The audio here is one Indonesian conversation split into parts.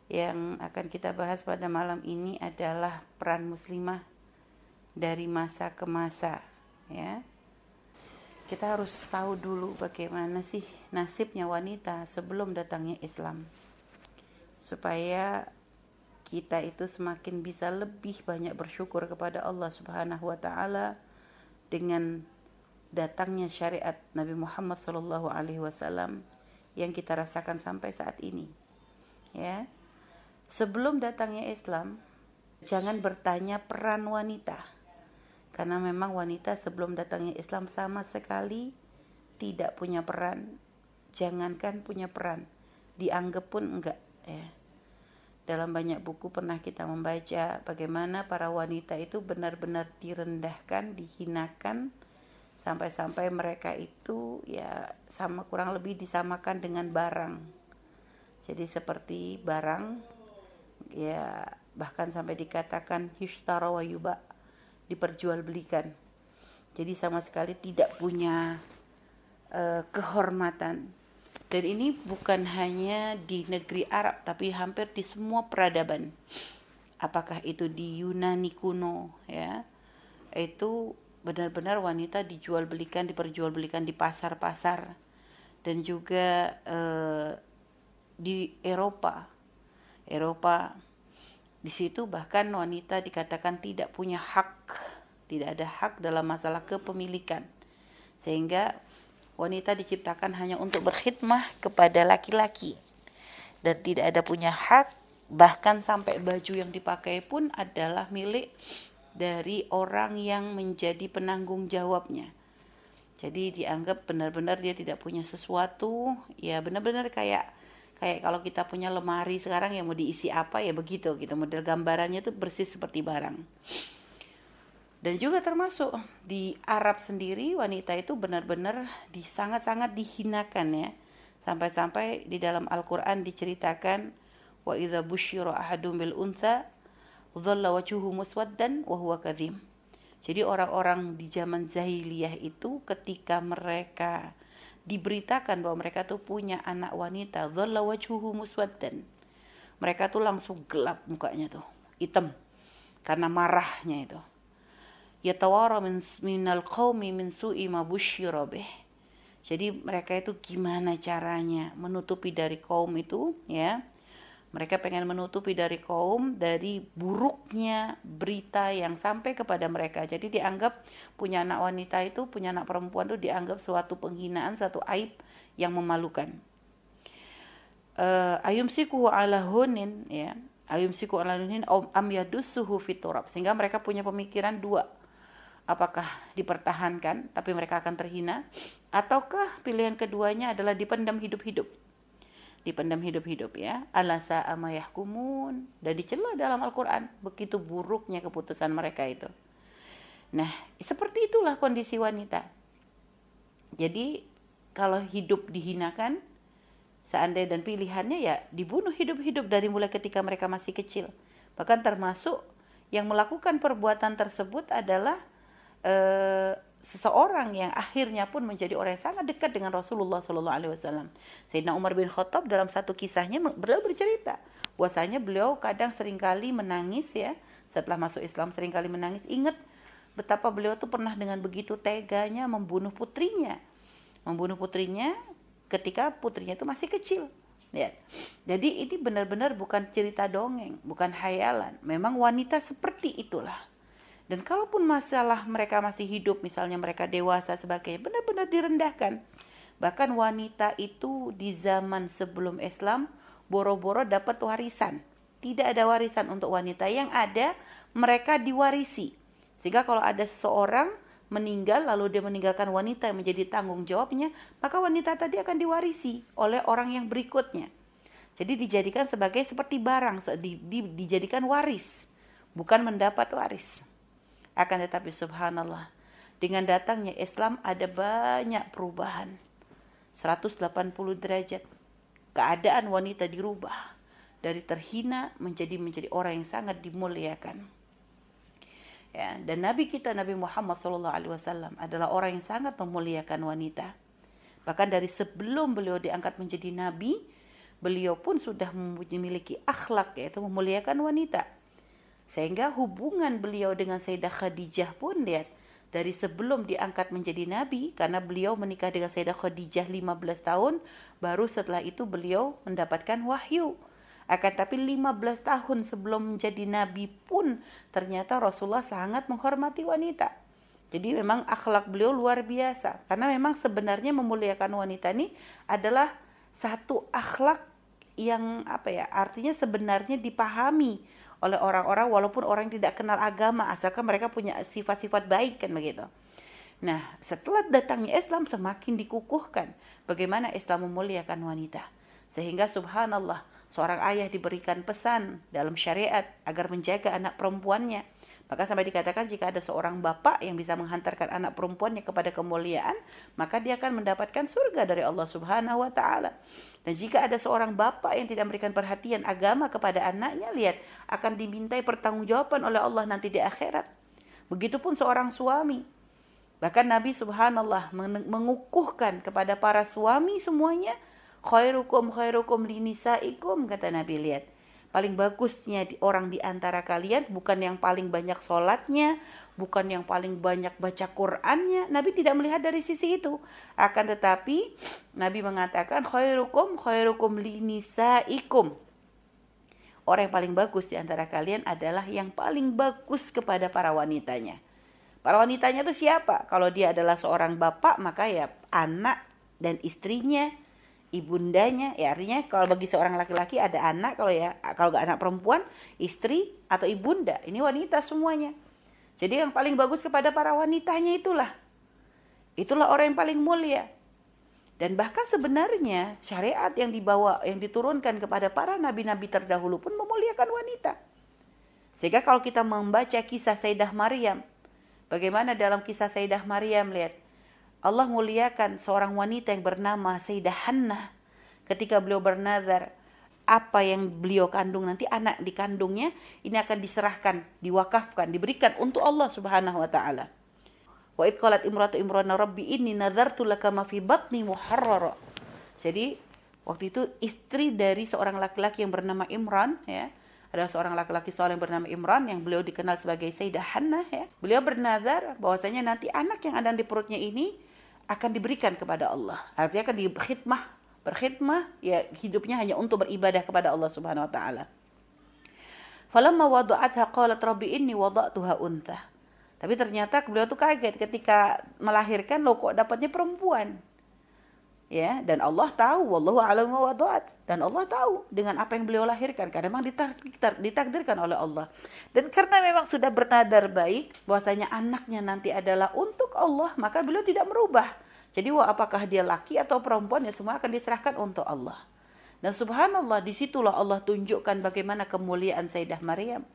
Yang akan kita bahas pada malam ini adalah peran muslimah dari masa ke masa, ya. Kita harus tahu dulu bagaimana sih nasibnya wanita sebelum datangnya Islam, supaya kita itu semakin bisa lebih banyak bersyukur kepada Allah Subhanahu wa taala dengan datangnya syariat Nabi Muhammad SAW yang kita rasakan sampai saat ini, ya. Sebelum datangnya Islam, jangan bertanya peran wanita, karena memang wanita sebelum datangnya Islam sama sekali tidak punya peran. Jangankan punya peran, dianggap pun enggak, ya. Dalam banyak buku pernah kita membaca bagaimana para wanita itu benar-benar direndahkan, dihinakan, sampai-sampai mereka itu ya sama kurang lebih disamakan dengan barang. Jadi seperti barang, ya bahkan sampai dikatakan yushtara wa yuba, diperjualbelikan. Jadi sama sekali tidak punya kehormatan. Dan ini bukan hanya di negeri Arab, tapi hampir di semua peradaban. Apakah itu di Yunani kuno, ya, itu benar-benar wanita diperjualbelikan di pasar-pasar, dan juga di Eropa di situ bahkan wanita dikatakan tidak punya hak, tidak ada hak dalam masalah kepemilikan, sehingga wanita diciptakan hanya untuk berkhidmah kepada laki-laki dan tidak ada punya hak. Bahkan sampai baju yang dipakai pun adalah milik dari orang yang menjadi penanggung jawabnya. Jadi dianggap benar-benar dia tidak punya sesuatu, ya benar-benar kayak kalau kita punya lemari sekarang yang mau diisi apa ya begitu gitu, model gambarannya tuh bersih seperti barang. Dan juga termasuk di Arab sendiri, wanita itu benar-benar sangat-sangat dihinakan, ya. Sampai-sampai di dalam Al-Qur'an diceritakan, wa idza busyira ahadum bil untha dhalla wajhuhu muswaddan wa huwa kadhim. Jadi orang-orang di zaman jahiliyah itu ketika mereka diberitakan bahwa mereka tuh punya anak wanita, dhalla wajhuhu muswaddan, mereka tuh langsung gelap mukanya tuh, hitam karena marahnya itu. Yatawara minal qaumi min su'i ma busyira bih. Jadi mereka itu gimana caranya menutupi dari kaum itu, ya. Mereka pengen menutupi dari kaum dari buruknya berita yang sampai kepada mereka. Jadi dianggap punya anak wanita itu, punya anak perempuan itu dianggap suatu penghinaan, satu aib yang memalukan. Ayumsiku ala hunin, ya. Ayumsiku ala hunin am yadussuhu fit turab. Sehingga mereka punya pemikiran dua. Apakah dipertahankan tapi mereka akan terhina, ataukah pilihan keduanya adalah dipendam hidup-hidup, ya. Alasa amayahkumun, dan dicela dalam Al-Quran begitu buruknya keputusan mereka itu. Nah, seperti itulah kondisi wanita. Jadi kalau hidup dihinakan, seandainya dan pilihannya ya dibunuh hidup-hidup dari mulai ketika mereka masih kecil. Bahkan termasuk yang melakukan perbuatan tersebut adalah seseorang yang akhirnya pun menjadi orang yang sangat dekat dengan Rasulullah SAW. Sayyidina Umar bin Khattab dalam satu kisahnya beliau bercerita bahwasanya beliau kadang seringkali menangis, ya, setelah masuk Islam seringkali menangis, ingat betapa beliau tuh pernah dengan begitu teganya membunuh putrinya ketika putrinya itu masih kecil, ya. Jadi ini benar-benar bukan cerita dongeng, bukan hayalan, memang wanita seperti itulah. Dan kalaupun masalah mereka masih hidup, misalnya mereka dewasa sebagainya, benar-benar direndahkan. Bahkan wanita itu di zaman sebelum Islam boro-boro dapat warisan. Tidak ada warisan untuk wanita, yang ada mereka diwarisi. Sehingga kalau ada seseorang meninggal lalu dia meninggalkan wanita yang menjadi tanggung jawabnya, maka wanita tadi akan diwarisi oleh orang yang berikutnya. Jadi dijadikan sebagai seperti barang, dijadikan waris, bukan mendapat waris. Akan tetapi subhanallah, dengan datangnya Islam ada banyak perubahan. 180 derajat. Keadaan wanita dirubah. Dari terhina menjadi orang yang sangat dimuliakan. Ya, dan Nabi kita Nabi Muhammad SAW adalah orang yang sangat memuliakan wanita. Bahkan dari sebelum beliau diangkat menjadi nabi, beliau pun sudah memiliki akhlak, yaitu memuliakan wanita. Sehingga hubungan beliau dengan Sayyidah Khadijah pun lihat, dari sebelum diangkat menjadi nabi, karena beliau menikah dengan Sayyidah Khadijah 15 tahun, baru setelah itu beliau mendapatkan wahyu. Akan tapi 15 tahun sebelum menjadi nabi pun ternyata Rasulullah sangat menghormati wanita. Jadi memang akhlak beliau luar biasa. Karena memang sebenarnya memuliakan wanita ini adalah satu akhlak yang artinya sebenarnya dipahami oleh orang-orang walaupun orang yang tidak kenal agama, asalkan mereka punya sifat-sifat baik kan begitu. Nah, setelah datangnya Islam semakin dikukuhkan bagaimana Islam memuliakan wanita. Sehingga subhanallah, seorang ayah diberikan pesan dalam syariat agar menjaga anak perempuannya. Maka sampai dikatakan jika ada seorang bapak yang bisa menghantarkan anak perempuannya kepada kemuliaan, maka dia akan mendapatkan surga dari Allah Subhanahu wa taala. Dan jika ada seorang bapak yang tidak memberikan perhatian agama kepada anaknya, lihat, akan dimintai pertanggungjawaban oleh Allah nanti di akhirat. Begitupun seorang suami. Bahkan Nabi subhanallah mengukuhkan kepada para suami semuanya, khairukum khairukum linisaikum, kata Nabi, lihat. Paling bagusnya orang di antara kalian bukan yang paling banyak sholatnya, bukan yang paling banyak baca Qur'annya. Nabi tidak melihat dari sisi itu. Akan tetapi Nabi mengatakan khairukum khairukum linisaikum. Orang yang paling bagus di antara kalian adalah yang paling bagus kepada para wanitanya. Para wanitanya itu siapa? Kalau dia adalah seorang bapak, maka ya anak dan istrinya, ibundanya, ya artinya kalau bagi seorang laki-laki ada anak, kalau gak anak perempuan, istri atau ibunda, ini wanita semuanya. Jadi yang paling bagus kepada para wanitanya itulah orang yang paling mulia. Dan bahkan sebenarnya syariat yang diturunkan kepada para nabi-nabi terdahulu pun memuliakan wanita. Sehingga kalau kita membaca kisah Sayyidah Maryam, bagaimana dalam kisah Sayyidah Maryam, lihat, Allah muliakan seorang wanita yang bernama Sayyidah Hannah ketika beliau bernazar apa yang beliau kandung nanti, anak dikandungnya ini akan diserahkan, diwakafkan, diberikan untuk Allah Subhanahu wa taala. Wa id qalat imratu Imran rabbi inni nadzartu laka ma fi batni muharrara. Jadi waktu itu istri dari seorang laki-laki yang bernama Imran, ya. Ada seorang laki-laki soleh yang bernama Imran yang beliau dikenal sebagai Sayyidah Hannah, ya. Beliau bernazar bahwasanya nanti anak yang ada di perutnya ini akan diberikan kepada Allah. Artinya akan berkhidmah, ya hidupnya hanya untuk beribadah kepada Allah Subhanahu wa taala. Falamma wada'atha qalat rabbi inni wada'tuha untha. Tapi ternyata beliau tuh kaget ketika melahirkan, loh kok dapatnya perempuan. Ya, dan Allah tahu, wallahu a'lam ma wada'at, dan Allah tahu dengan apa yang beliau lahirkan karena memang ditakdirkan oleh Allah. Dan karena memang sudah bernadar baik bahwasanya anaknya nanti adalah untuk Allah, maka beliau tidak merubah. Jadi apakah dia laki atau perempuan, ya semua akan diserahkan untuk Allah. Dan subhanallah, disitulah Allah tunjukkan bagaimana kemuliaan Sayyidah Maryam.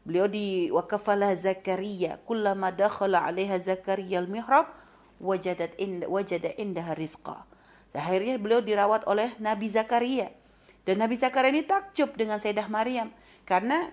Beliau waqafala Zakaria kullama dakhala 'alaiha Zakaria al-mihrab wajada indaha rizqa. Akhirnya beliau dirawat oleh Nabi Zakaria. Dan Nabi Zakaria ini takjub dengan Sayyidah Maryam. Karena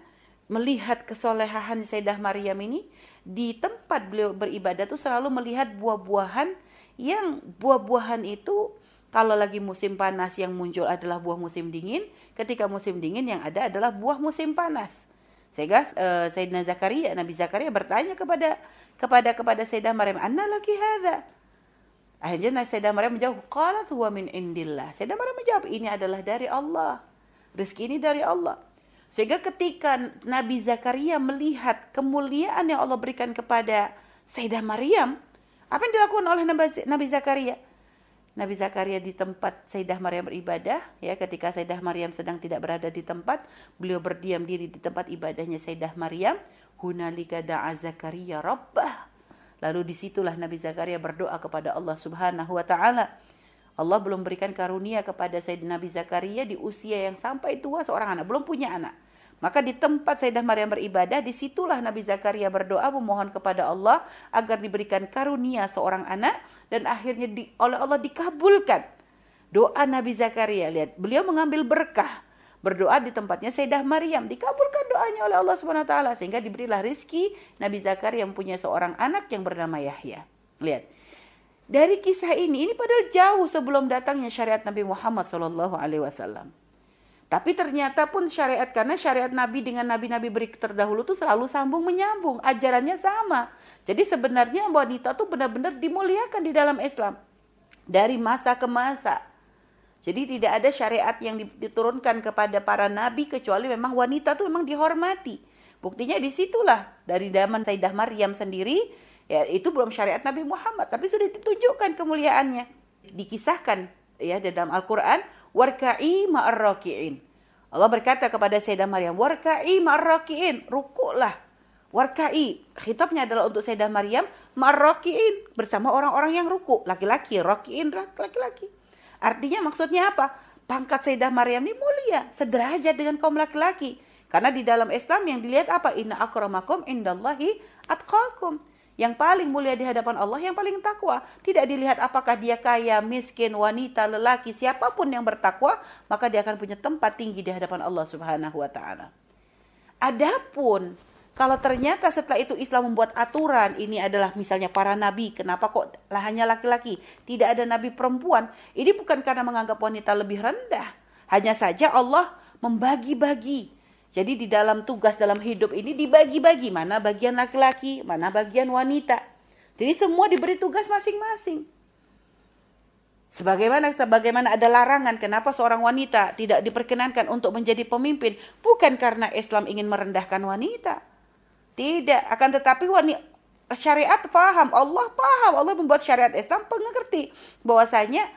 melihat kesolehan Sayyidah Maryam ini, di tempat beliau beribadah itu selalu melihat buah-buahan, yang buah-buahan itu kalau lagi musim panas yang muncul adalah buah musim dingin. Ketika musim dingin yang ada adalah buah musim panas. Sehingga Sayyidina Zakaria, Nabi Zakaria bertanya kepada Sayyidah Maryam, "Anna laki hadza?" Akhirnya Sayyidah Maryam menjawab, qalat huwa min indillah. Sayyidah Maryam menjawab, ini adalah dari Allah. Rezeki ini dari Allah. Sehingga ketika Nabi Zakaria melihat kemuliaan yang Allah berikan kepada Sayyidah Maryam, apa yang dilakukan oleh Nabi Zakaria? Nabi Zakaria di tempat Sayyidah Maryam beribadah, ya, ketika Sayyidah Maryam sedang tidak berada di tempat, beliau berdiam diri di tempat ibadahnya Sayyidah Maryam. Hunalika da'a Zakaria rabbah. Lalu disitulah Nabi Zakaria berdoa kepada Allah Subhanahu wa taala. Allah belum berikan karunia kepada Sayyidina Nabi Zakaria di usia yang sampai tua seorang anak, belum punya anak. Maka di tempat Sayyidah Maryam beribadah, disitulah Nabi Zakaria berdoa memohon kepada Allah agar diberikan karunia seorang anak, dan akhirnya oleh Allah dikabulkan doa Nabi Zakaria. Lihat, beliau mengambil berkah, berdoa di tempatnya Sayyidah Maryam, dikabulkan doanya oleh Allah Subhanahu wa taala, sehingga diberilah rezeki Nabi Zakaria yang punya seorang anak yang bernama Yahya. Lihat. Dari kisah ini padahal jauh sebelum datangnya syariat Nabi Muhammad SAW. Tapi ternyata pun syariat, karena syariat Nabi dengan nabi-nabi terdahulu tuh selalu sambung menyambung, ajarannya sama. Jadi sebenarnya wanita tuh benar-benar dimuliakan di dalam Islam dari masa ke masa. Jadi tidak ada syariat yang diturunkan kepada para nabi kecuali memang wanita tuh memang dihormati. Buktinya disitulah dari zaman Sayyidah Maryam sendiri, ya itu belum syariat Nabi Muhammad, tapi sudah ditunjukkan kemuliaannya. Dikisahkan ya di dalam Al-Qur'an, warka'i ma'ar raki'in. Allah berkata kepada Sayyidah Maryam, warka'i ma'ar raki'in, rukuklah. Warka'i, khitabnya adalah untuk Sayyidah Maryam, ma'ar raki'in, bersama orang-orang yang rukuk, laki-laki, raki'in laki-laki. Artinya maksudnya apa? Pangkat Sayyidah Maryam ini mulia, sederajat dengan kaum laki-laki. Karena di dalam Islam yang dilihat apa? Inna akramakum indallahi atqakum. Yang paling mulia di hadapan Allah, yang paling takwa. Tidak dilihat apakah dia kaya, miskin, wanita, lelaki, siapapun yang bertakwa, maka dia akan punya tempat tinggi di hadapan Allah Subhanahu wa taala. Adapun kalau ternyata setelah itu Islam membuat aturan, ini adalah misalnya para nabi, kenapa kok hanya laki-laki, tidak ada nabi perempuan? Ini bukan karena menganggap wanita lebih rendah. Hanya saja Allah membagi-bagi. Jadi di dalam tugas dalam hidup ini dibagi-bagi, mana bagian laki-laki, mana bagian wanita. Jadi semua diberi tugas masing-masing. Sebagaimana ada larangan kenapa seorang wanita tidak diperkenankan untuk menjadi pemimpin, bukan karena Islam ingin merendahkan wanita. Tidak, akan tetapi syariat paham, Allah membuat syariat Islam mengerti bahwasanya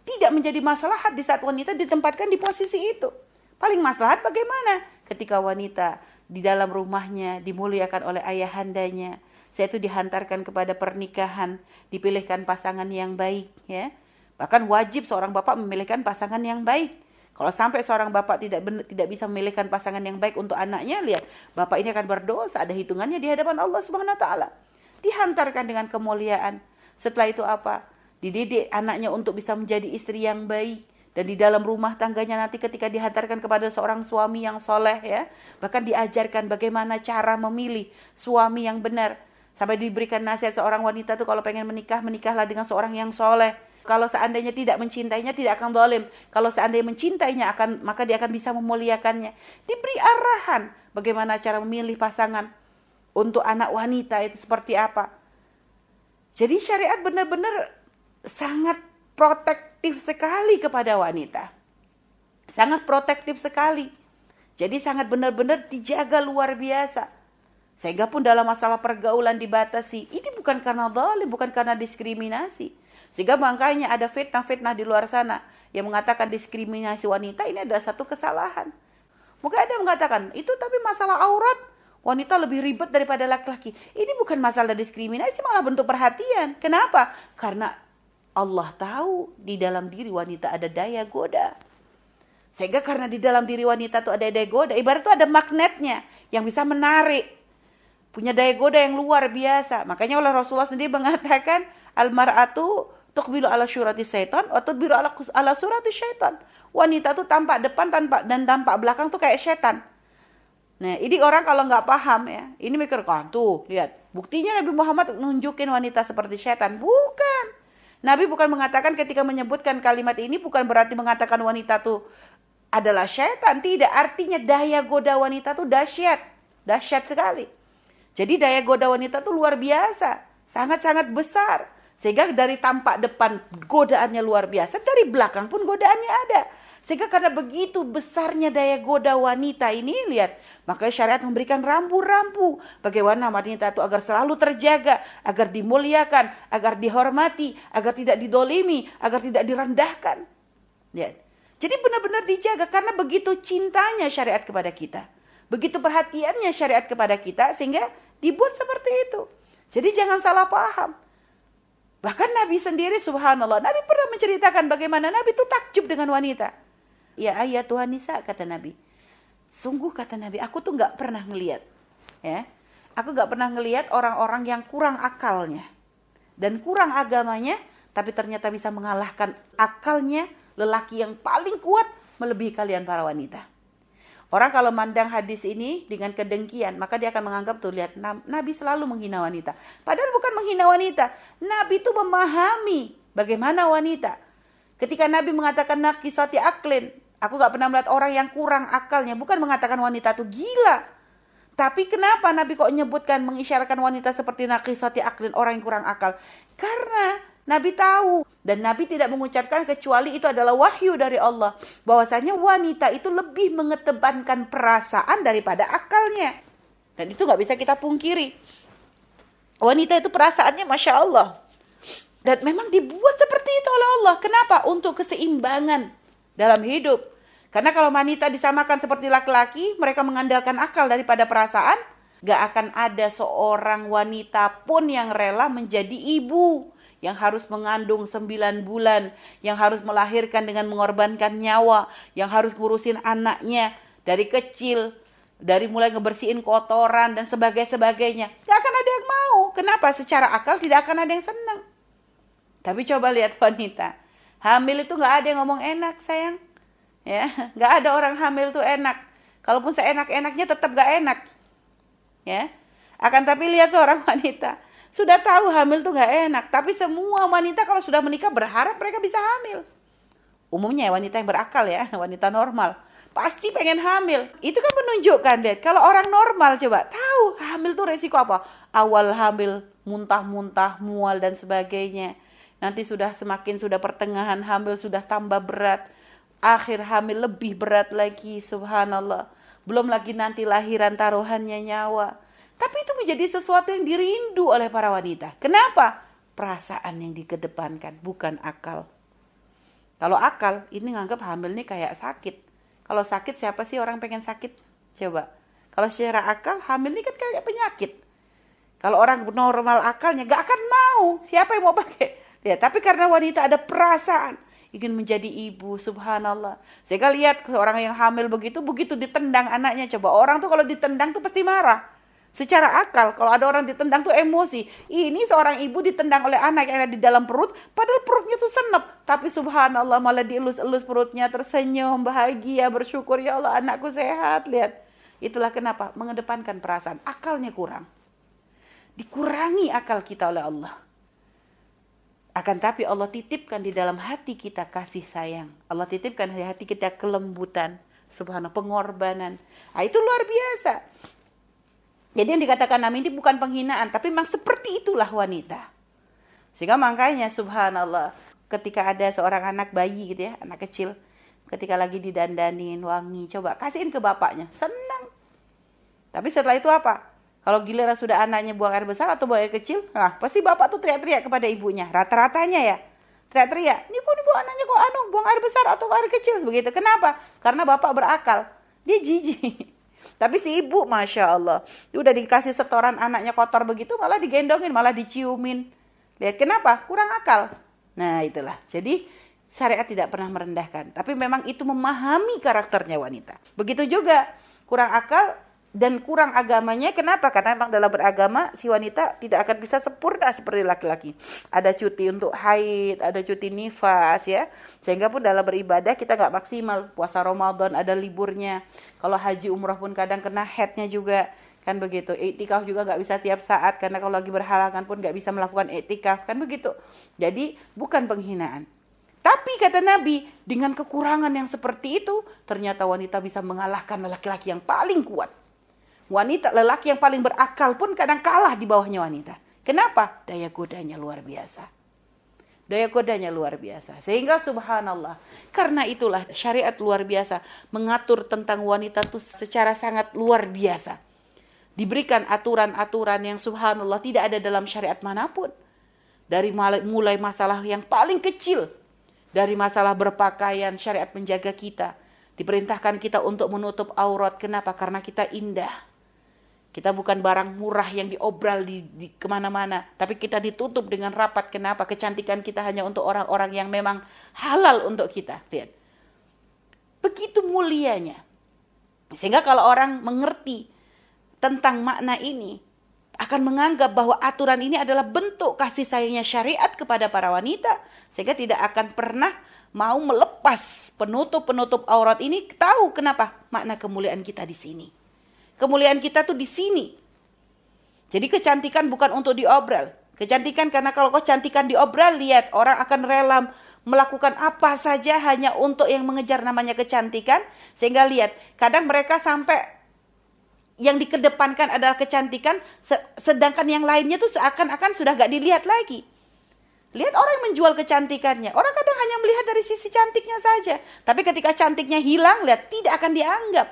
tidak menjadi maslahat di saat wanita ditempatkan di posisi itu. Paling maslahat bagaimana? Ketika wanita di dalam rumahnya dimuliakan oleh ayahandanya, yaitu dihantarkan kepada pernikahan, dipilihkan pasangan yang baik, ya. Bahkan wajib seorang bapak memilihkan pasangan yang baik. Kalau sampai seorang bapak tidak bisa memilihkan pasangan yang baik untuk anaknya, lihat, bapak ini akan berdosa, ada hitungannya di hadapan Allah Subhanahu wa taala. Dihantarkan dengan kemuliaan. Setelah itu apa? Dididik anaknya untuk bisa menjadi istri yang baik. Dan di dalam rumah tangganya nanti ketika dihantarkan kepada seorang suami yang soleh, ya, bahkan diajarkan bagaimana cara memilih suami yang benar. Sampai diberikan nasihat seorang wanita tuh kalau pengen menikah, menikahlah dengan seorang yang soleh. Kalau seandainya tidak mencintainya, tidak akan zalim. Kalau seandainya mencintainya, maka dia akan bisa memuliakannya. Diberi arahan bagaimana cara memilih pasangan untuk anak wanita itu seperti apa. Jadi syariat benar-benar sangat protektif sekali kepada wanita. Sangat protektif sekali. Jadi sangat benar-benar dijaga luar biasa. Sehingga pun dalam masalah pergaulan dibatasi. Ini bukan karena zalim, bukan karena diskriminasi. Sehingga makanya ada fitnah-fitnah di luar sana yang mengatakan diskriminasi wanita ini adalah satu kesalahan. Mungkin ada yang mengatakan, itu tapi masalah aurat, wanita lebih ribet daripada laki-laki. Ini bukan masalah diskriminasi, malah bentuk perhatian. Kenapa? Karena Allah tahu di dalam diri wanita ada daya goda. Sehingga karena di dalam diri wanita itu ada daya goda, ibarat itu ada magnetnya yang bisa menarik. Punya daya goda yang luar biasa. Makanya oleh Rasulullah sendiri mengatakan, al-mar'atu tuqbilu ala syurati syaitan wa tudbiru ala surati syaitan. Wanita tuh tampak depan dan tampak belakang tuh kayak setan. Nah, ini orang kalau nggak paham ya, ini mikir kan tuh, lihat. Buktinya Nabi Muhammad nunjukin wanita seperti setan. Bukan. Nabi bukan mengatakan ketika menyebutkan kalimat ini bukan berarti mengatakan wanita tuh adalah setan. Tidak, artinya daya goda wanita tuh dahsyat. Dahsyat sekali. Jadi daya goda wanita tuh luar biasa. Sangat-sangat besar. Sehingga dari tampak depan godaannya luar biasa, dari belakang pun godaannya ada. Sehingga karena begitu besarnya daya goda wanita ini, lihat, makanya syariat memberikan rambu-rambu bagaimana wanita itu agar selalu terjaga, agar dimuliakan, agar dihormati, agar tidak didolimi, agar tidak direndahkan. Lihat. Jadi benar-benar dijaga karena begitu cintanya syariat kepada kita. Begitu perhatiannya syariat kepada kita sehingga dibuat seperti itu. Jadi jangan salah paham. Bahkan Nabi sendiri subhanallah, Nabi pernah menceritakan bagaimana Nabi itu takjub dengan wanita. Ya ayat Tuhan Nisa, kata Nabi. Sungguh kata Nabi, aku tuh gak pernah ngelihat. Ya, aku gak pernah ngelihat orang-orang yang kurang akalnya. Dan kurang agamanya, tapi ternyata bisa mengalahkan akalnya lelaki yang paling kuat melebihi kalian para wanita. Orang kalau mandang hadis ini dengan kedengkian, maka dia akan menganggap tuh, lihat, Nabi selalu menghina wanita. Padahal bukan menghina wanita. Nabi itu memahami bagaimana wanita. Ketika Nabi mengatakan naqisati aklin, aku gak pernah melihat orang yang kurang akalnya. Bukan mengatakan wanita itu gila. Tapi kenapa Nabi kok menyebutkan, mengisyaratkan wanita seperti naqisati aklin, orang yang kurang akal? Karena Nabi tahu, dan Nabi tidak mengucapkan kecuali itu adalah wahyu dari Allah, bahwasanya wanita itu lebih mengedepankan perasaan daripada akalnya. Dan itu gak bisa kita pungkiri. Wanita itu perasaannya Masya Allah. Dan memang dibuat seperti itu oleh Allah. Kenapa? Untuk keseimbangan dalam hidup. Karena kalau wanita disamakan seperti laki-laki, mereka mengandalkan akal daripada perasaan, gak akan ada seorang wanita pun yang rela menjadi ibu, yang harus mengandung 9 bulan, yang harus melahirkan dengan mengorbankan nyawa, yang harus ngurusin anaknya dari kecil, dari mulai ngebersihin kotoran dan sebagainya. Gak akan ada yang mau. Kenapa? Secara akal tidak akan ada yang senang. Tapi coba lihat wanita. Hamil itu gak ada yang ngomong enak, sayang. Ya, gak ada orang hamil tuh enak. Kalaupun seenak-enaknya tetap gak enak. Ya. Akan tapi lihat seorang wanita, sudah tahu hamil tuh gak enak. Tapi semua wanita kalau sudah menikah berharap mereka bisa hamil. Umumnya wanita yang berakal ya, wanita normal, pasti pengen hamil. Itu kan menunjukkan deh, kalau orang normal coba tahu hamil tuh resiko apa. Awal hamil muntah-muntah, mual dan sebagainya. Nanti sudah pertengahan hamil sudah tambah berat. Akhir hamil lebih berat lagi, subhanallah. Belum lagi nanti lahiran taruhannya nyawa. Tapi itu menjadi sesuatu yang dirindu oleh para wanita. Kenapa? Perasaan yang dikedepankan, bukan akal. Kalau akal, ini nganggap hamil ini kayak sakit. Kalau sakit, siapa sih orang pengen sakit? Coba. Kalau secara akal, hamil ini kan kayak penyakit. Kalau orang normal akalnya, gak akan mau. Siapa yang mau pakai? Ya, tapi karena wanita ada perasaan, ingin menjadi ibu, subhanallah. Sehingga lihat orang yang hamil begitu ditendang anaknya. Coba, orang tuh kalau ditendang tuh pasti marah. Secara akal, kalau ada orang ditendang tuh emosi. Ini seorang ibu ditendang oleh anak yang ada di dalam perut, padahal perutnya tuh senep. Tapi subhanallah malah dielus-elus perutnya, tersenyum, bahagia, bersyukur, ya Allah anakku sehat. Lihat, itulah kenapa mengedepankan perasaan. Akalnya kurang. Dikurangi akal kita oleh Allah. Akan tapi Allah titipkan di dalam hati kita kasih sayang. Allah titipkan di hati kita kelembutan, subhanallah, pengorbanan. Nah, itu luar biasa. Jadi yang dikatakan Nabi ini bukan penghinaan, tapi memang seperti itulah wanita. Sehingga makanya subhanallah, ketika ada seorang anak bayi gitu ya, anak kecil, ketika lagi didandanin wangi, coba kasihin ke bapaknya, senang. Tapi setelah itu apa? Kalau giliran sudah anaknya buang air besar atau buang air kecil, nah pasti bapak tuh teriak-teriak kepada ibunya. Rata-ratanya ya, teriak-teriak. Ini bu anaknya kok buang air besar atau air kecil begitu. Kenapa? Karena bapak berakal. Dia jijik. Tapi si ibu, Masya Allah, dia udah dikasih setoran anaknya kotor begitu, malah digendongin, malah diciumin. Lihat kenapa? Kurang akal. Nah itulah. Jadi syariat tidak pernah merendahkan. Tapi memang itu memahami karakternya wanita. Begitu juga kurang akal dan kurang agamanya. Kenapa? Karena memang dalam beragama si wanita tidak akan bisa sempurna seperti laki-laki. Ada cuti untuk haid, ada cuti nifas ya. Sehingga pun dalam beribadah kita gak maksimal. Puasa Ramadan ada liburnya. Kalau haji umrah pun kadang kena haidnya juga. Kan begitu. Iktikaf juga gak bisa tiap saat. Karena kalau lagi berhalangan pun gak bisa melakukan iktikaf. Kan begitu. Jadi bukan penghinaan. Tapi kata Nabi, dengan kekurangan yang seperti itu, ternyata wanita bisa mengalahkan laki-laki yang paling kuat. Wanita, lelaki yang paling berakal pun kadang kalah di bawahnya wanita. Kenapa? Daya godanya luar biasa. Daya godanya luar biasa. Sehingga subhanallah, karena itulah syariat luar biasa mengatur tentang wanita itu secara sangat luar biasa. Diberikan aturan-aturan yang subhanallah tidak ada dalam syariat manapun. Dari mulai masalah yang paling kecil, dari masalah berpakaian, syariat menjaga kita. Diperintahkan kita untuk menutup aurat. Kenapa? Karena kita indah. Kita bukan barang murah yang diobral di kemana-mana. Tapi kita ditutup dengan rapat. Kenapa? Kecantikan kita hanya untuk orang-orang yang memang halal untuk kita. Lihat. Begitu mulianya. Sehingga kalau orang mengerti tentang makna ini, akan menganggap bahwa aturan ini adalah bentuk kasih sayangnya syariat kepada para wanita, sehingga tidak akan pernah mau melepas penutup-penutup aurat ini. Tahu kenapa? Makna kemuliaan kita di sini. Kemuliaan kita tuh di sini. Jadi kecantikan bukan untuk diobral. Kecantikan karena kalau kecantikan diobral, lihat orang akan rela melakukan apa saja hanya untuk yang mengejar namanya kecantikan. Sehingga lihat, kadang mereka sampai yang dikedepankan adalah kecantikan, sedangkan yang lainnya tuh seakan-akan sudah gak dilihat lagi. Lihat orang yang menjual kecantikannya. Orang kadang hanya melihat dari sisi cantiknya saja. Tapi ketika cantiknya hilang, lihat, tidak akan dianggap.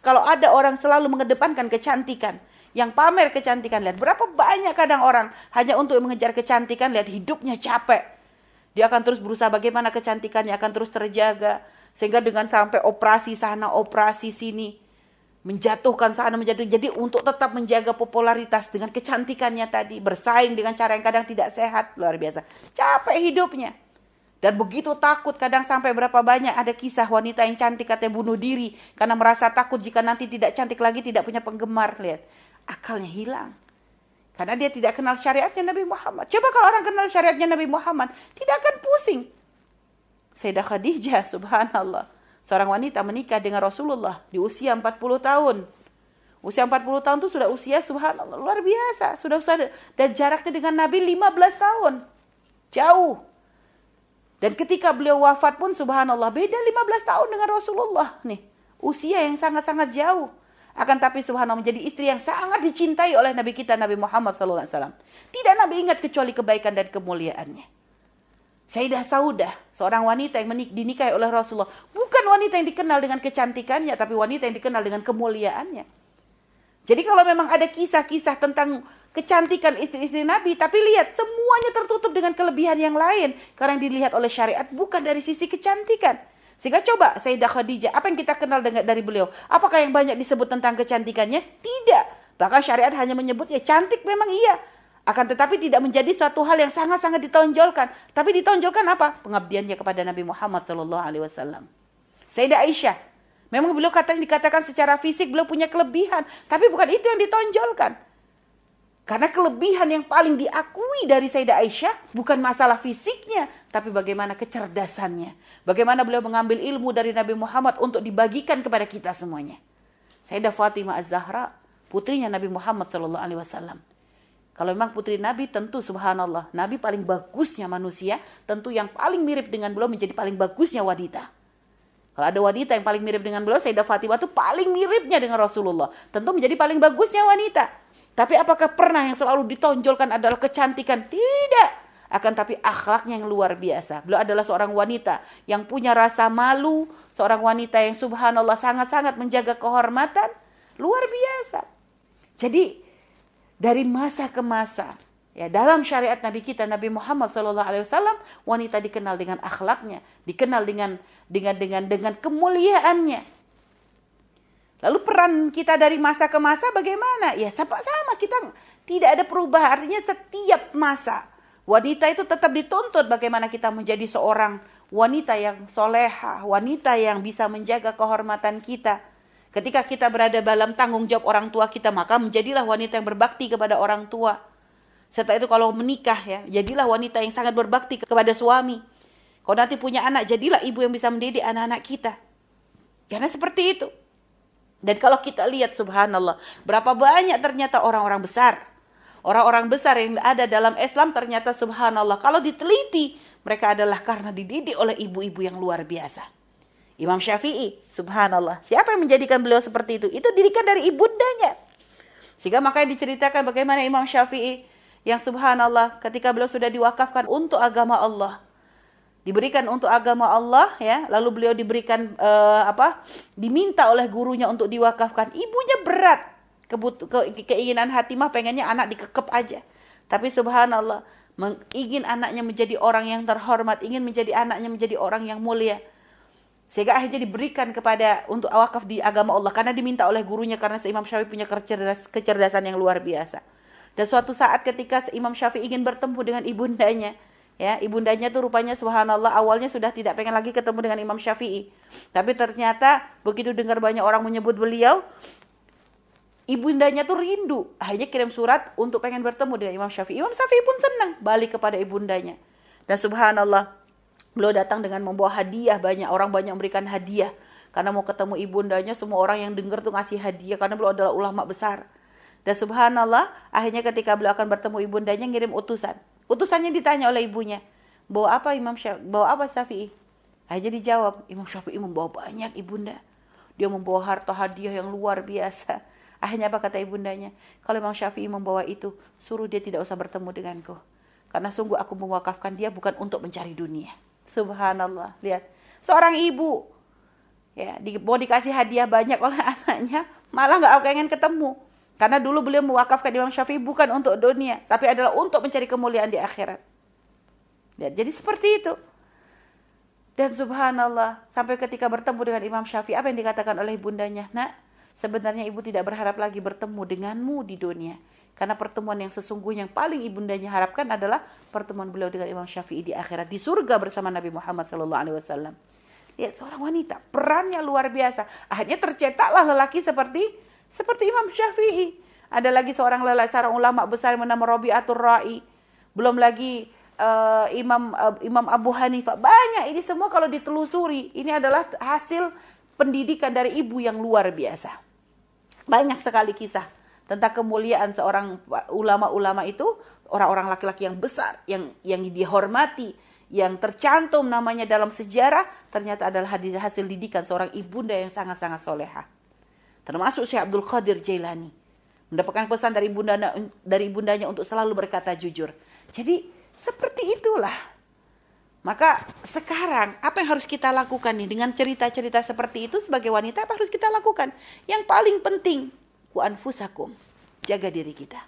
Kalau ada orang selalu mengedepankan kecantikan, yang pamer kecantikan, lihat berapa banyak kadang orang hanya untuk mengejar kecantikan, lihat hidupnya capek. Dia akan terus berusaha bagaimana kecantikannya akan terus terjaga. Sehingga dengan sampai operasi sana, operasi sini, menjatuhkan sana, menjatuhkan. Jadi untuk tetap menjaga popularitas dengan kecantikannya tadi, bersaing dengan cara yang kadang tidak sehat, luar biasa. Capek hidupnya. Dan begitu takut, kadang sampai berapa banyak ada kisah wanita yang cantik katanya bunuh diri karena merasa takut jika nanti tidak cantik lagi, tidak punya penggemar. Lihat, akalnya hilang. Karena dia tidak kenal syariatnya Nabi Muhammad. Coba kalau orang kenal syariatnya Nabi Muhammad, tidak akan pusing. Sayyidah Khadijah, subhanallah, seorang wanita menikah dengan Rasulullah di usia 40 tahun. Usia 40 tahun itu sudah usia subhanallah luar biasa. Sudah dan jaraknya dengan Nabi 15 tahun. Jauh. Dan ketika beliau wafat pun subhanallah beda 15 tahun dengan Rasulullah. Nih, usia yang sangat-sangat jauh. Akan tapi subhanallah menjadi istri yang sangat dicintai oleh Nabi kita Nabi Muhammad SAW. Tidak Nabi ingat kecuali kebaikan dan kemuliaannya. Sayyidah Saudah, seorang wanita yang dinikahi oleh Rasulullah. Bukan wanita yang dikenal dengan kecantikannya, tapi wanita yang dikenal dengan kemuliaannya. Jadi kalau memang ada kisah-kisah tentang kecantikan istri-istri Nabi, tapi lihat semuanya tertutup dengan kelebihan yang lain. Karena yang dilihat oleh syariat bukan dari sisi kecantikan. Sehingga coba Sayyidah Khadijah, apa yang kita kenal dari beliau? Apakah yang banyak disebut tentang kecantikannya? Tidak. Bahkan syariat hanya menyebut ya cantik memang iya. Akan tetapi tidak menjadi suatu hal yang sangat-sangat ditonjolkan. Tapi ditonjolkan apa? Pengabdiannya kepada Nabi Muhammad SAW. Sayyidah Aisyah, memang beliau dikatakan secara fisik beliau punya kelebihan. Tapi bukan itu yang ditonjolkan. Karena kelebihan yang paling diakui dari Sayyidah Aisyah bukan masalah fisiknya, tapi bagaimana kecerdasannya. Bagaimana beliau mengambil ilmu dari Nabi Muhammad untuk dibagikan kepada kita semuanya. Sayyidah Fatimah Az-Zahra, putrinya Nabi Muhammad SAW. Kalau memang putri Nabi, tentu subhanallah, Nabi paling bagusnya manusia, tentu yang paling mirip dengan beliau menjadi paling bagusnya wanita. Kalau ada wanita yang paling mirip dengan beliau, Sayyidah Fatimah itu paling miripnya dengan Rasulullah. Tentu menjadi paling bagusnya wanita. Tapi apakah pernah yang selalu ditonjolkan adalah kecantikan? Tidak. Akan tapi akhlaknya yang luar biasa. Beliau adalah seorang wanita yang punya rasa malu. Seorang wanita yang subhanallah sangat-sangat menjaga kehormatan. Luar biasa. Jadi dari masa ke masa, ya, dalam syariat Nabi kita Nabi Muhammad SAW, wanita dikenal dengan akhlaknya, dikenal dengan kemuliaannya. Lalu peran kita dari masa ke masa bagaimana? Ya sama kita tidak ada perubahan. Artinya setiap masa wanita itu tetap dituntut bagaimana kita menjadi seorang wanita yang soleha, wanita yang bisa menjaga kehormatan kita. Ketika kita berada dalam tanggung jawab orang tua kita, maka menjadilah wanita yang berbakti kepada orang tua. Setelah itu kalau menikah, ya, jadilah wanita yang sangat berbakti kepada suami. Kalau nanti punya anak, jadilah ibu yang bisa mendidik anak-anak kita. Karena seperti itu. Dan kalau kita lihat subhanallah, berapa banyak ternyata orang-orang besar. Orang-orang besar yang ada dalam Islam ternyata subhanallah, kalau diteliti, mereka adalah karena dididik oleh ibu-ibu yang luar biasa. Imam Syafi'i, subhanallah. Siapa yang menjadikan beliau seperti itu? Itu didikan dari ibundanya. Sehingga makanya diceritakan bagaimana Imam Syafi'i yang subhanallah ketika beliau sudah diwakafkan untuk agama Allah. Diberikan untuk agama Allah, ya, lalu beliau diberikan diminta oleh gurunya untuk diwakafkan. Ibunya berat keinginan hati mah pengennya anak dikekep aja, tapi subhanallah ingin anaknya menjadi orang yang terhormat, ingin menjadi anaknya menjadi orang yang mulia, sehingga akhirnya diberikan kepada untuk wakaf di agama Allah karena diminta oleh gurunya, karena Imam Syafi'i punya kecerdasan yang luar biasa. Dan suatu saat ketika Imam Syafi'i ingin bertemu dengan ibundanya, ya, ibundanya tuh rupanya subhanallah awalnya sudah tidak pengen lagi ketemu dengan Imam Syafi'i. Tapi ternyata begitu dengar banyak orang menyebut beliau, ibundanya tuh rindu. Akhirnya kirim surat untuk pengen bertemu dengan Imam Syafi'i. Imam Syafi'i pun senang balik kepada ibundanya. Dan subhanallah, beliau datang dengan membawa hadiah. Banyak orang banyak memberikan hadiah. Karena mau ketemu ibundanya, semua orang yang dengar tuh ngasih hadiah. Karena beliau adalah ulama besar. Dan subhanallah, akhirnya ketika beliau akan bertemu ibundanya, ngirim utusan. Utusannya ditanya oleh ibunya, bawa apa bawa apa Syafi'i? Akhirnya dijawab, Imam Syafi'i membawa banyak ibunda. Dia membawa harta hadiah yang luar biasa. Akhirnya apa kata ibundanya? Kalau Imam Syafi'i membawa itu, suruh dia tidak usah bertemu denganku. Karena sungguh aku mewakafkan dia bukan untuk mencari dunia. Subhanallah, lihat. Seorang ibu, ya, mau dikasih hadiah banyak oleh anaknya, malah gak pengen ketemu. Karena dulu beliau mewakafkan Imam Syafi'i bukan untuk dunia, tapi adalah untuk mencari kemuliaan di akhirat. Lihat, jadi seperti itu. Dan subhanallah, sampai ketika bertemu dengan Imam Syafi'i, apa yang dikatakan oleh ibundanya? Nak, sebenarnya ibu tidak berharap lagi bertemu denganmu di dunia. Karena pertemuan yang sesungguhnya yang paling ibundanya harapkan adalah pertemuan beliau dengan Imam Syafi'i di akhirat, di surga bersama Nabi Muhammad SAW. Lihat, seorang wanita, perannya luar biasa. Akhirnya tercetaklah lelaki seperti Imam Syafi'i. Ada lagi seorang ulama besar yang bernama Rabi'atul Ra'i. Belum lagi Imam Abu Hanifah. Banyak, ini semua kalau ditelusuri, ini adalah hasil pendidikan dari ibu yang luar biasa. Banyak sekali kisah tentang kemuliaan seorang ulama-ulama itu, orang-orang laki-laki yang besar, yang dihormati, yang tercantum namanya dalam sejarah, ternyata adalah hasil didikan seorang ibunda yang sangat-sangat soleha. Termasuk Syekh Abdul Qadir Jailani. Mendapatkan pesan dari ibundanya untuk selalu berkata jujur. Jadi seperti itulah. Maka sekarang apa yang harus kita lakukan nih dengan cerita-cerita seperti itu sebagai wanita, apa harus kita lakukan? Yang paling penting, ku anfusakum, jaga diri kita.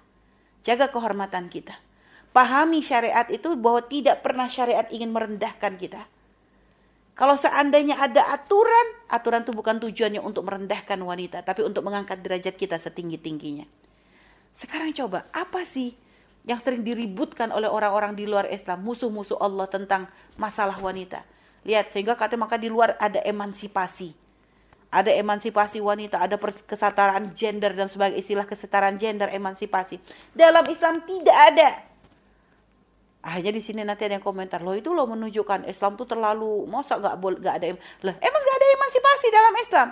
Jaga kehormatan kita. Pahami syariat itu bahwa tidak pernah syariat ingin merendahkan kita. Kalau seandainya ada aturan itu bukan tujuannya untuk merendahkan wanita, tapi untuk mengangkat derajat kita setinggi-tingginya. Sekarang coba, apa sih yang sering diributkan oleh orang-orang di luar Islam, musuh-musuh Allah tentang masalah wanita? Lihat, sehingga katanya maka di luar ada emansipasi. Ada emansipasi wanita, ada kesetaraan gender dan sebagai istilah kesetaraan gender, emansipasi. Dalam Islam tidak ada. Akhirnya di sini nanti ada yang komentar, loh itu loh menunjukkan Islam tuh terlalu, masa nggak ada, lah emang nggak ada emansipasi dalam Islam?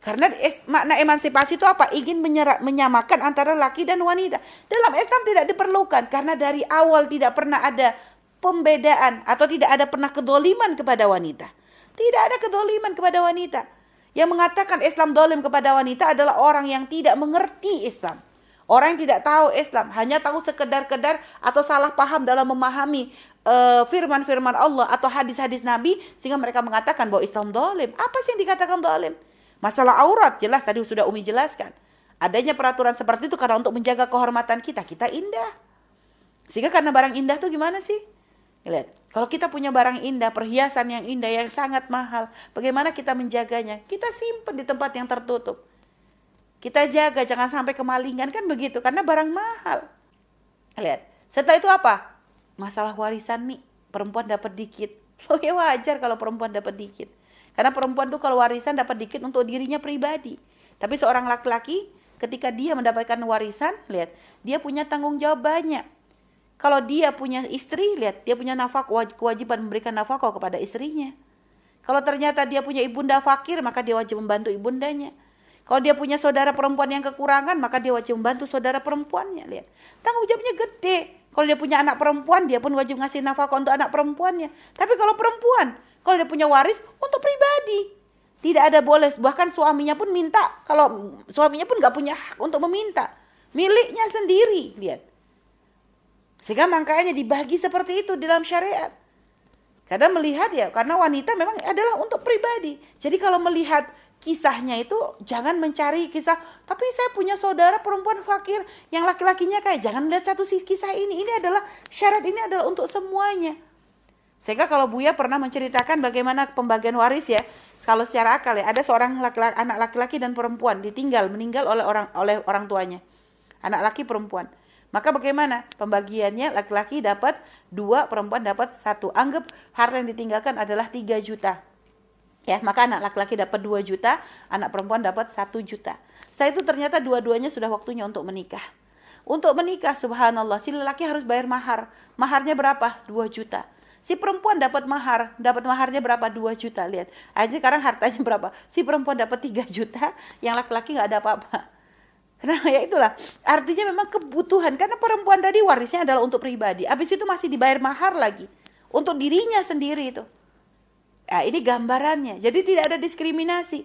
Karena makna emansipasi itu apa? Ingin menyamakan antara laki dan wanita. Dalam Islam tidak diperlukan, karena dari awal tidak pernah ada pembedaan atau tidak ada pernah kedoliman kepada wanita. Tidak ada kedoliman kepada wanita. Yang mengatakan Islam dolim kepada wanita adalah orang yang tidak mengerti Islam. Orang yang tidak tahu Islam, hanya tahu sekedar-kedar atau salah paham dalam memahami firman-firman Allah atau hadis-hadis Nabi, sehingga mereka mengatakan bahwa Islam dolim. Apa sih yang dikatakan dolim? Masalah aurat, jelas tadi sudah Umi jelaskan. Adanya peraturan seperti itu karena untuk menjaga kehormatan kita indah. Sehingga karena barang indah tuh gimana sih? Lihat, kalau kita punya barang indah, perhiasan yang indah, yang sangat mahal, bagaimana kita menjaganya? Kita simpan di tempat yang tertutup. Kita jaga, jangan sampai kemalingan, kan begitu. Karena barang mahal. Lihat, setelah itu apa? Masalah warisan nih, perempuan dapat dikit. Loh ya wajar kalau perempuan dapat dikit. Karena perempuan tuh kalau warisan dapat dikit untuk dirinya pribadi. Tapi seorang laki-laki, ketika dia mendapatkan warisan, lihat, dia punya tanggung jawab banyak. Kalau dia punya istri, lihat, dia punya kewajiban memberikan nafkah kepada istrinya. Kalau ternyata dia punya ibunda fakir, maka dia wajib membantu ibundanya. Kalau dia punya saudara perempuan yang kekurangan, maka dia wajib membantu saudara perempuannya. Lihat, tanggung jawabnya gede. Kalau dia punya anak perempuan, dia pun wajib ngasih nafkah untuk anak perempuannya. Tapi kalau perempuan, kalau dia punya waris, untuk pribadi. Tidak ada boleh, bahkan suaminya pun minta. Kalau suaminya pun gak punya hak untuk meminta. Miliknya sendiri, lihat. Sehingga makanya dibagi seperti itu di dalam syariat. Kadang melihat ya, karena wanita memang adalah untuk pribadi. Jadi kalau melihat kisahnya itu jangan mencari kisah, tapi saya punya saudara perempuan fakir yang laki-lakinya kayak, jangan lihat satu kisah ini. Ini adalah syarat, ini adalah untuk semuanya. Sehingga kalau Buya pernah menceritakan bagaimana pembagian waris ya, kalau secara akal ya, ada seorang anak laki-laki dan perempuan meninggal oleh orang tuanya. Anak laki perempuan. Maka bagaimana pembagiannya? Laki-laki dapat 2, perempuan dapat 1. Anggap harta yang ditinggalkan adalah 3 juta. Ya, maka anak laki-laki dapat 2 juta, anak perempuan dapat 1 juta. Setelah itu ternyata dua-duanya sudah waktunya untuk menikah. Untuk menikah, subhanallah, si lelaki harus bayar mahar. Maharnya berapa? 2 juta. Si perempuan dapat maharnya berapa? 2 juta. Lihat, aja sekarang hartanya berapa? Si perempuan dapat 3 juta, yang laki-laki nggak ada apa-apa. Kenapa? Ya itulah, artinya memang kebutuhan. Karena perempuan tadi warisnya adalah untuk pribadi. Habis itu masih dibayar mahar lagi. Untuk dirinya sendiri itu. Nah, ini gambarannya. Jadi tidak ada diskriminasi.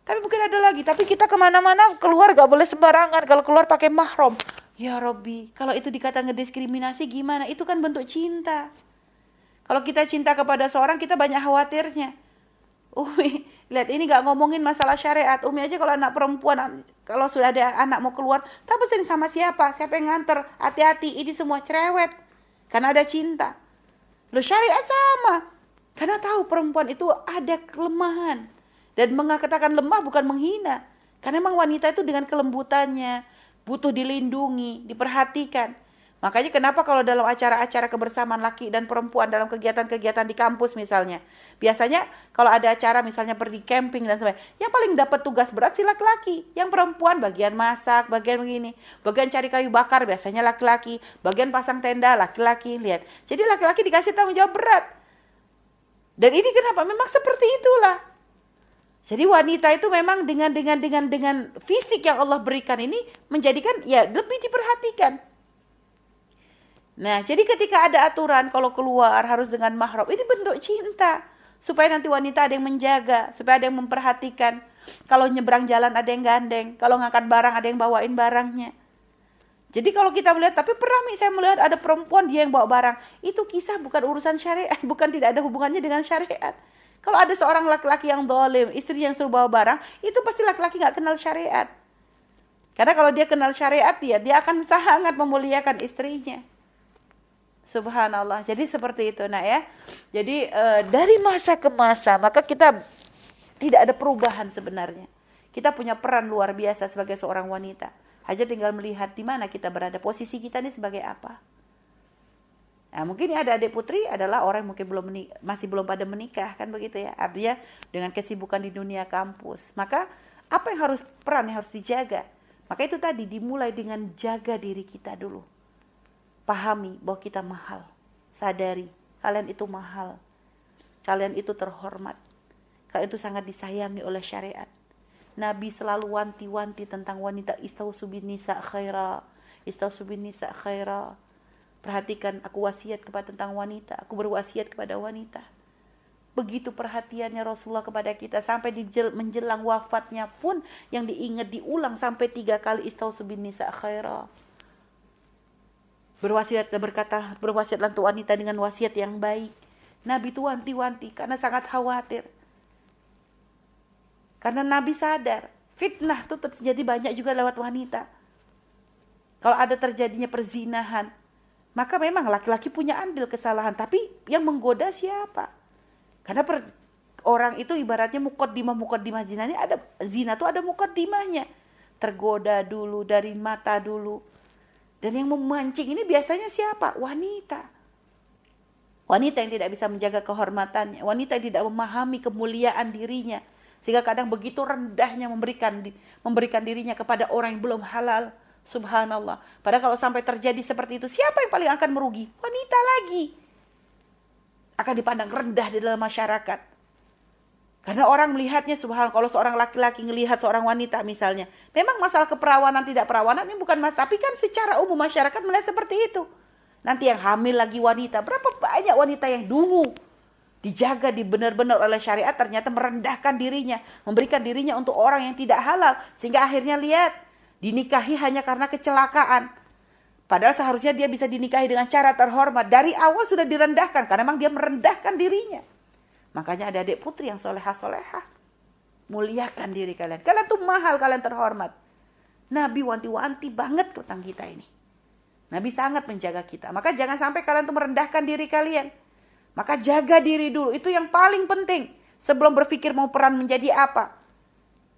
Tapi mungkin ada lagi. Tapi kita kemana-mana keluar gak boleh sembarangan. Kalau keluar pakai mahram. Ya Robbi, kalau itu dikatakan ngediskriminasi gimana? Itu kan bentuk cinta. Kalau kita cinta kepada seorang, kita banyak khawatirnya. Umi, lihat ini gak ngomongin masalah syariat. Umi aja kalau anak perempuan, kalau sudah ada anak mau keluar, tak pesan sama siapa? Siapa yang nganter? Hati-hati, ini semua cerewet. Karena ada cinta. Loh, syariat sama. Karena tahu perempuan itu ada kelemahan. Dan mengatakan lemah bukan menghina. Karena memang wanita itu dengan kelembutannya butuh dilindungi, diperhatikan. Makanya kenapa kalau dalam acara-acara kebersamaan laki dan perempuan dalam kegiatan-kegiatan di kampus misalnya. Biasanya kalau ada acara misalnya pergi camping dan sebagainya. Yang paling dapat tugas berat si laki-laki. Yang perempuan bagian masak, bagian begini. Bagian cari kayu bakar biasanya laki-laki. Bagian pasang tenda laki-laki. Lihat. Jadi laki-laki dikasih tanggung jawab berat. Dan ini kenapa? Memang seperti itulah. Jadi wanita itu memang dengan fisik yang Allah berikan ini menjadikan ya lebih diperhatikan. Nah, jadi ketika ada aturan kalau keluar harus dengan mahram, ini bentuk cinta. Supaya nanti wanita ada yang menjaga, supaya ada yang memperhatikan. Kalau nyebrang jalan ada yang gandeng, kalau ngangkat barang ada yang bawain barangnya. Jadi kalau kita melihat, tapi pernah saya melihat ada perempuan dia yang bawa barang. Itu kisah bukan urusan syariat, bukan tidak ada hubungannya dengan syariat. Kalau ada seorang laki-laki yang zalim, istri yang suruh bawa barang, itu pasti laki-laki nggak kenal syariat. Karena kalau dia kenal syariat, dia akan sangat memuliakan istrinya. Subhanallah. Jadi seperti itu, nak ya. Jadi dari masa ke masa, maka kita tidak ada perubahan sebenarnya. Kita punya peran luar biasa sebagai seorang wanita. Hanya tinggal melihat di mana kita berada. Posisi kita ini sebagai apa. Nah, mungkin ada adik putri adalah orang yang mungkin masih belum pada menikah. Kan begitu ya. Artinya dengan kesibukan di dunia kampus. Maka apa yang peran yang harus dijaga. Maka itu tadi dimulai dengan jaga diri kita dulu. Pahami bahwa kita mahal. Sadari. Kalian itu mahal. Kalian itu terhormat. Kalian itu sangat disayangi oleh syariat. Nabi selalu wanti-wanti tentang wanita. Istausu bin nisa khaira. Istausu bin nisa khaira. Perhatikan, aku wasiat tentang wanita. Aku berwasiat kepada wanita. Begitu perhatiannya Rasulullah kepada kita. Sampai menjelang wafatnya pun yang diingat diulang sampai 3 kali. Istausu bin nisa khaira. Berwasiatlah untuk wanita dengan wasiat yang baik. Nabi itu wanti-wanti karena sangat khawatir. Karena Nabi sadar, fitnah itu terjadi banyak juga lewat wanita. Kalau ada terjadinya perzinahan, maka memang laki-laki punya andil kesalahan. Tapi yang menggoda siapa? Karena orang itu ibaratnya muqaddimah zina ini ada. Zina itu ada muqaddimahnya. Tergoda dulu, dari mata dulu. Dan yang memancing ini biasanya siapa? Wanita. Wanita yang tidak bisa menjaga kehormatannya. Wanita yang tidak memahami kemuliaan dirinya. Sehingga kadang begitu rendahnya memberikan dirinya kepada orang yang belum halal. Subhanallah. Padahal kalau sampai terjadi seperti itu, siapa yang paling akan merugi? Wanita lagi. Akan dipandang rendah di dalam masyarakat. Karena orang melihatnya, subhanallah, kalau seorang laki-laki melihat seorang wanita misalnya. Memang masalah keperawanan tidak perawanan ini bukan masalah. Tapi kan secara umum masyarakat melihat seperti itu. Nanti yang hamil lagi wanita. Berapa banyak wanita yang dungu. Dijaga benar-benar oleh syariat, ternyata merendahkan dirinya, memberikan dirinya untuk orang yang tidak halal, sehingga akhirnya lihat dinikahi hanya karena kecelakaan. Padahal seharusnya dia bisa dinikahi dengan cara terhormat. Dari awal sudah direndahkan karena memang dia merendahkan dirinya. Makanya ada adik putri yang solehah. Muliakan diri kalian. Kalian tuh mahal, kalian terhormat. Nabi wanti-wanti banget tentang kita ini. Nabi sangat menjaga kita. Maka jangan sampai kalian tuh merendahkan diri kalian. Maka jaga diri dulu. Itu yang paling penting. Sebelum berpikir mau peran menjadi apa.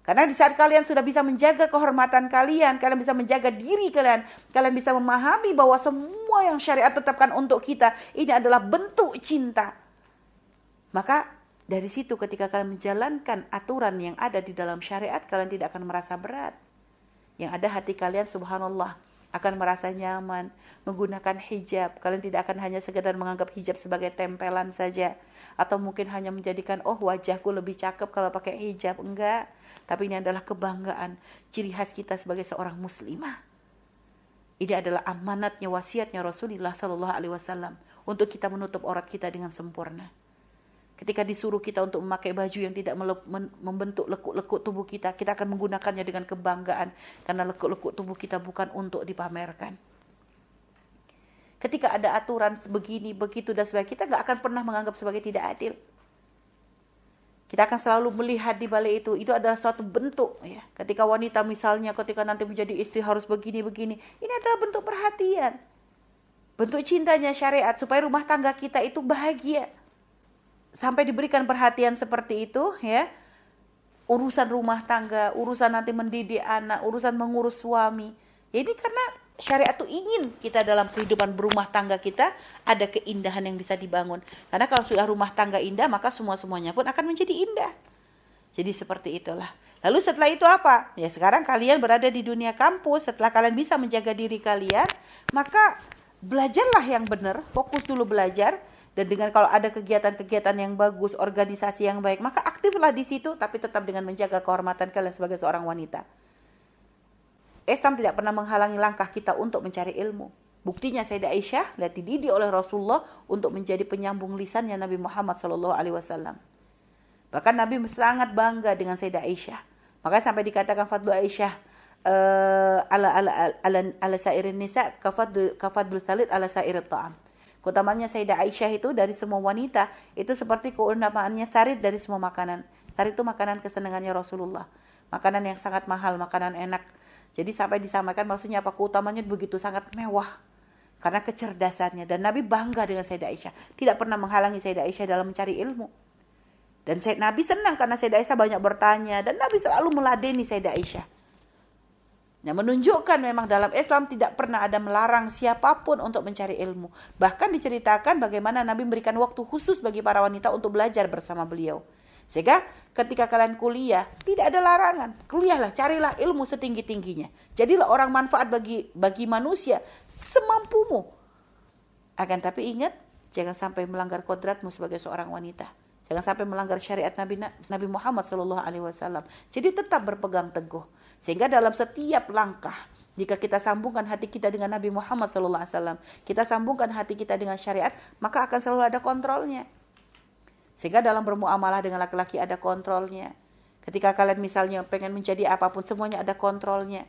Karena di saat kalian sudah bisa menjaga kehormatan kalian. Kalian bisa menjaga diri kalian. Kalian bisa memahami bahwa semua yang syariat tetapkan untuk kita. Ini adalah bentuk cinta. Maka Dari situ ketika kalian menjalankan aturan yang ada di dalam syariat, kalian tidak akan merasa berat. Yang ada hati kalian subhanallah akan merasa nyaman menggunakan hijab. Kalian tidak akan hanya sekedar menganggap hijab sebagai tempelan saja, atau mungkin hanya menjadikan wajahku lebih cakep kalau pakai hijab. Enggak, tapi ini adalah kebanggaan, ciri khas kita sebagai seorang muslimah. Ini adalah amanatnya, wasiatnya Rasulullah Sallallahu Alaihi Wasallam untuk kita menutup aurat kita dengan sempurna. Ketika disuruh kita untuk memakai baju yang tidak membentuk lekuk-lekuk tubuh kita, kita akan menggunakannya dengan kebanggaan. Karena lekuk-lekuk tubuh kita bukan untuk dipamerkan. Ketika ada aturan begini, begitu, dan sebagainya, kita gak akan pernah menganggap sebagai tidak adil. Kita akan selalu melihat di balik itu adalah suatu bentuk. Ya. Ketika wanita misalnya, ketika nanti menjadi istri harus begini-begini, ini adalah bentuk perhatian. Bentuk cintanya syariat, supaya rumah tangga kita itu bahagia. Sampai diberikan perhatian seperti itu, ya, urusan rumah tangga, urusan nanti mendidik anak, urusan mengurus suami. Jadi karena syariat itu ingin kita dalam kehidupan berumah tangga kita ada keindahan yang bisa dibangun. Karena kalau sudah rumah tangga indah, maka semua-semuanya pun akan menjadi indah. Jadi seperti itulah. Lalu setelah itu apa? Ya sekarang kalian berada di dunia kampus, setelah kalian bisa menjaga diri kalian, maka belajarlah yang benar, fokus dulu belajar. Dan dengan kalau ada kegiatan-kegiatan yang bagus, organisasi yang baik, maka aktiflah di situ, tapi tetap dengan menjaga kehormatan kalian sebagai seorang wanita. Islam tidak pernah menghalangi langkah kita untuk mencari ilmu. Buktinya Sayyidah Aisyah dididik oleh Rasulullah untuk menjadi penyambung lisannya Nabi Muhammad SAW. Bahkan Nabi sangat bangga dengan Sayyidah Aisyah. Makanya sampai dikatakan fadlu Aisyah ala sairin nisa kafadlu salid ala sairit ta'am. Keutamaannya Sayyidah Aisyah itu dari semua wanita itu seperti keutamaannya sarit dari semua makanan. Sarit itu makanan kesenangannya Rasulullah. Makanan yang sangat mahal, makanan enak. Jadi sampai disamakan maksudnya apa? Keutamanya begitu sangat mewah. Karena kecerdasannya. Dan Nabi bangga dengan Sayyidah Aisyah. Tidak pernah menghalangi Sayyidah Aisyah dalam mencari ilmu. Dan Nabi senang karena Sayyidah Aisyah banyak bertanya. Dan Nabi selalu meladeni Sayyidah Aisyah. Nah, menunjukkan memang dalam Islam tidak pernah ada melarang siapapun untuk mencari ilmu. Bahkan diceritakan bagaimana Nabi memberikan waktu khusus bagi para wanita untuk belajar bersama beliau. Sehingga ketika kalian kuliah, tidak ada larangan. Kuliahlah, carilah ilmu setinggi-tingginya. Jadilah orang manfaat bagi manusia semampumu. Akan tapi ingat, jangan sampai melanggar kodratmu sebagai seorang wanita. Jangan sampai melanggar syariat Nabi Muhammad SAW. Jadi tetap berpegang teguh. Sehingga dalam setiap langkah, jika kita sambungkan hati kita dengan Nabi Muhammad SAW, kita sambungkan hati kita dengan syariat, maka akan selalu ada kontrolnya. Sehingga dalam bermuamalah dengan laki-laki ada kontrolnya. Ketika kalian misalnya pengen menjadi apapun, semuanya ada kontrolnya.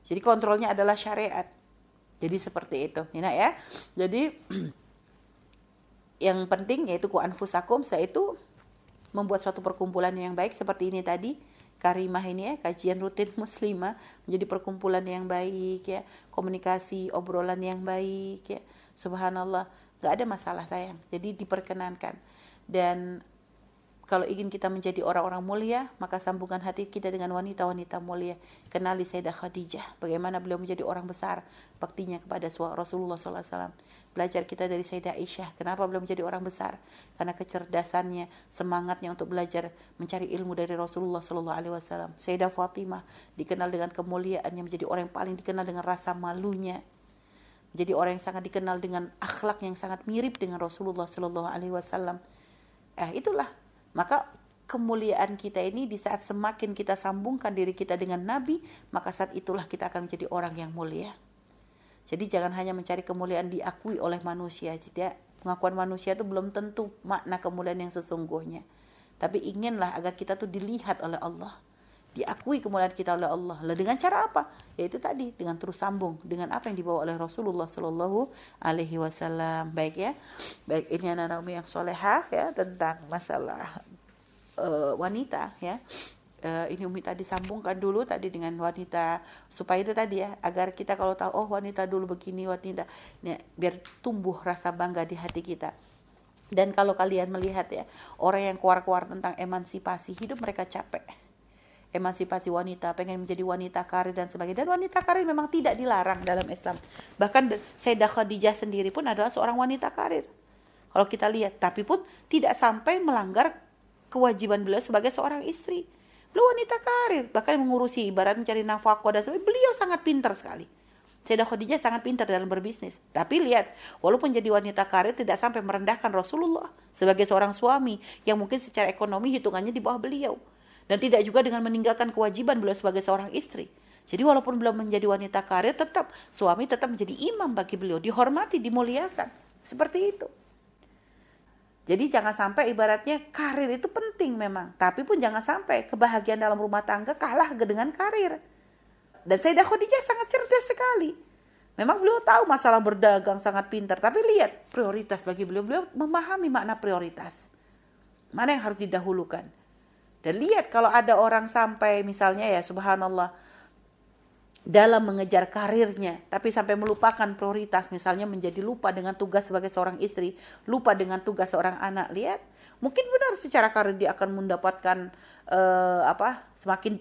Jadi kontrolnya adalah syariat. Jadi seperti itu. Ya. Jadi yang penting yaitu ku anfusakum, setelah itu membuat suatu perkumpulan yang baik seperti ini tadi. Karimah ini ya, kajian rutin muslimah menjadi perkumpulan yang baik ya, komunikasi, obrolan yang baik ya. Subhanallah, gak ada masalah sayang. Jadi diperkenankan. Dan kalau ingin kita menjadi orang-orang mulia, maka sambungkan hati kita dengan wanita-wanita mulia. Kenali Sayyidah Khadijah, bagaimana beliau menjadi orang besar, baktinya kepada Rasulullah SAW. Belajar kita dari Sayyidah Aisyah, kenapa beliau menjadi orang besar? Karena kecerdasannya, semangatnya untuk belajar, mencari ilmu dari Rasulullah SAW. Sayyidah Fatimah dikenal dengan kemuliaannya, menjadi orang yang paling dikenal dengan rasa malunya. Jadi orang yang sangat dikenal dengan akhlak yang sangat mirip dengan Rasulullah SAW. Itulah. Maka kemuliaan kita ini di saat semakin kita sambungkan diri kita dengan Nabi, maka saat itulah kita akan menjadi orang yang mulia. Jadi jangan hanya mencari kemuliaan diakui oleh manusia. Jadi pengakuan manusia itu belum tentu makna kemuliaan yang sesungguhnya. Tapi inginlah agar kita tuh dilihat oleh Allah. Diakui kemuliaan kita oleh Allah. Lalu dengan cara apa? Yaitu tadi dengan terus sambung dengan apa yang dibawa oleh Rasulullah Sallallahu Alaihi Wasallam. Baik ya, baik ini anak Naomi yang solehah ya tentang masalah wanita ya. Ini Umi tadi sambungkan dulu tadi dengan wanita supaya itu tadi ya, agar kita kalau tahu wanita dulu begini wanita, ya, biar tumbuh rasa bangga di hati kita. Dan kalau kalian melihat ya orang yang keluar-keluar tentang emansipasi hidup, mereka capek. Emansipasi wanita, pengen menjadi wanita karir dan sebagainya. Dan wanita karir memang tidak dilarang dalam Islam. Bahkan Sayyidah Khadijah sendiri pun adalah seorang wanita karir. Kalau kita lihat, tapi pun tidak sampai melanggar kewajiban beliau sebagai seorang istri. Beliau wanita karir, bahkan mengurusi ibarat mencari nafkah dan sebagainya. Beliau sangat pintar sekali. Sayyidah Khadijah sangat pintar dalam berbisnis. Tapi lihat, walaupun jadi wanita karir tidak sampai merendahkan Rasulullah sebagai seorang suami yang mungkin secara ekonomi hitungannya di bawah beliau. Dan tidak juga dengan meninggalkan kewajiban beliau sebagai seorang istri. Jadi walaupun beliau menjadi wanita karir, tetap suami tetap menjadi imam bagi beliau, dihormati, dimuliakan. Seperti itu. Jadi jangan sampai ibaratnya karir itu penting memang, tapi pun jangan sampai kebahagiaan dalam rumah tangga kalah dengan karir. Dan Sayyidah Khadijah sangat cerdas sekali. Memang beliau tahu masalah berdagang sangat pintar, tapi lihat prioritas bagi beliau. Beliau memahami makna prioritas. Mana yang harus didahulukan. Dan lihat kalau ada orang sampai misalnya ya subhanallah dalam mengejar karirnya, tapi sampai melupakan prioritas, misalnya menjadi lupa dengan tugas sebagai seorang istri, lupa dengan tugas seorang anak. Lihat, mungkin benar secara karir dia akan mendapatkan semakin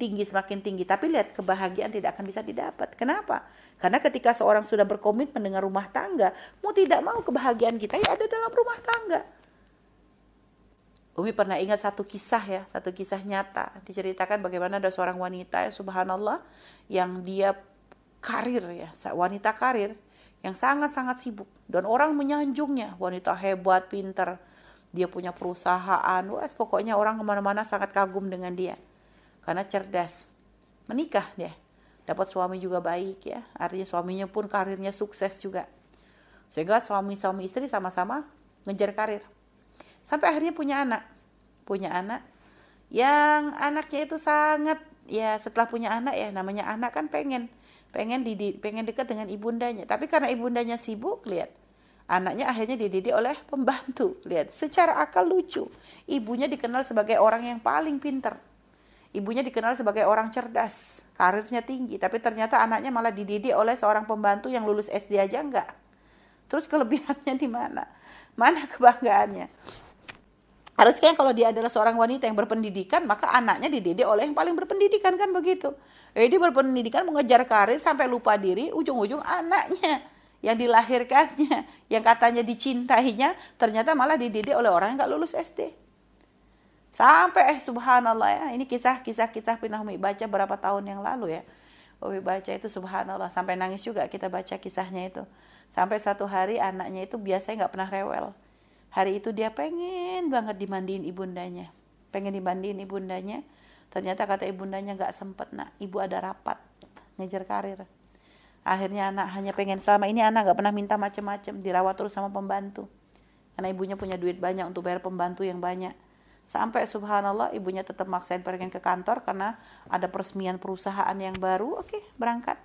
tinggi, tapi lihat kebahagiaan tidak akan bisa didapat. Kenapa? Karena ketika seorang sudah berkomitmen dengan rumah tangga, mau tidak mau kebahagiaan kita ya ada dalam rumah tangga. Umi pernah ingat satu kisah nyata. Diceritakan bagaimana ada seorang wanita ya subhanallah yang dia karir ya, wanita karir yang sangat-sangat sibuk dan orang menyanjungnya, wanita hebat, pintar, dia punya perusahaan, pokoknya orang kemana-mana sangat kagum dengan dia karena cerdas. Menikah dia, dapat suami juga baik ya, artinya suaminya pun karirnya sukses juga, sehingga suami istri sama-sama ngejar karir. Sampai akhirnya punya anak yang anaknya itu sangat ya, setelah punya anak ya, namanya anak kan pengen dekat dengan ibundanya, tapi karena ibundanya sibuk, lihat anaknya akhirnya dididik oleh pembantu. Lihat, secara akal lucu, ibunya dikenal sebagai orang yang paling pintar, ibunya dikenal sebagai orang cerdas, karirnya tinggi, tapi ternyata anaknya malah dididik oleh seorang pembantu yang lulus SD aja enggak. Terus kelebihannya di mana? Mana kebanggaannya? Harusnya kalau dia adalah seorang wanita yang berpendidikan, maka anaknya dididik oleh yang paling berpendidikan, kan begitu. Dia berpendidikan, mengejar karir sampai lupa diri, ujung-ujung anaknya yang dilahirkannya, yang katanya dicintainya, ternyata malah dididik oleh orang yang gak lulus SD. Sampai subhanallah ya, ini kisah pernah Umi baca berapa tahun yang lalu ya. Umi baca itu subhanallah, sampai nangis juga kita baca kisahnya itu. Sampai satu hari anaknya itu biasanya gak pernah rewel. Hari itu dia pengen banget dimandiin ibundanya. Ternyata kata ibundanya gak sempet nak, ibu ada rapat, ngejar karir. Akhirnya anak hanya pengen, selama ini anak gak pernah minta macam-macam, dirawat terus sama pembantu. Karena ibunya punya duit banyak untuk bayar pembantu yang banyak. Sampai subhanallah ibunya tetap maksain pengen ke kantor karena ada peresmian perusahaan yang baru. Oke, berangkat.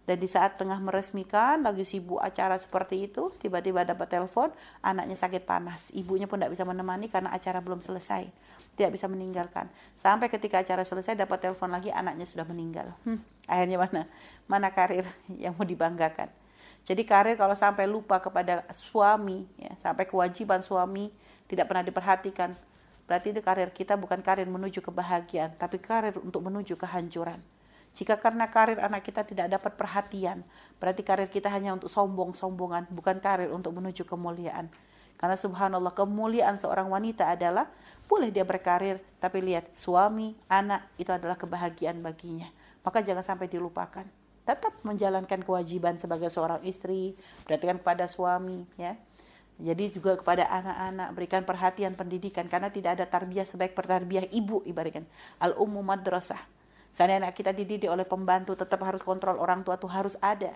Dan di saat tengah meresmikan, lagi sibuk acara seperti itu, tiba-tiba dapat telepon, anaknya sakit panas. Ibunya pun tidak bisa menemani karena acara belum selesai. Tidak bisa meninggalkan. Sampai ketika acara selesai, dapat telepon lagi, anaknya sudah meninggal. Akhirnya mana karir yang mau dibanggakan. Jadi karir kalau sampai lupa kepada suami, ya, sampai kewajiban suami tidak pernah diperhatikan, berarti itu karir kita bukan karir menuju kebahagiaan, tapi karir untuk menuju kehancuran. Jika karena karir anak kita tidak dapat perhatian, berarti karir kita hanya untuk sombong-sombongan, bukan karir untuk menuju kemuliaan. Karena subhanallah kemuliaan seorang wanita adalah, boleh dia berkarir, tapi lihat suami, anak, itu adalah kebahagiaan baginya. Maka jangan sampai dilupakan. Tetap menjalankan kewajiban sebagai seorang istri, perhatikan kepada suami, ya. Jadi juga kepada anak-anak, berikan perhatian pendidikan, karena tidak ada tarbiyah sebaik pertarbiyah ibu, ibaratkan. Al-ummu madrasah. Seandainya anak kita dididik oleh pembantu, tetap harus kontrol orang tua itu harus ada.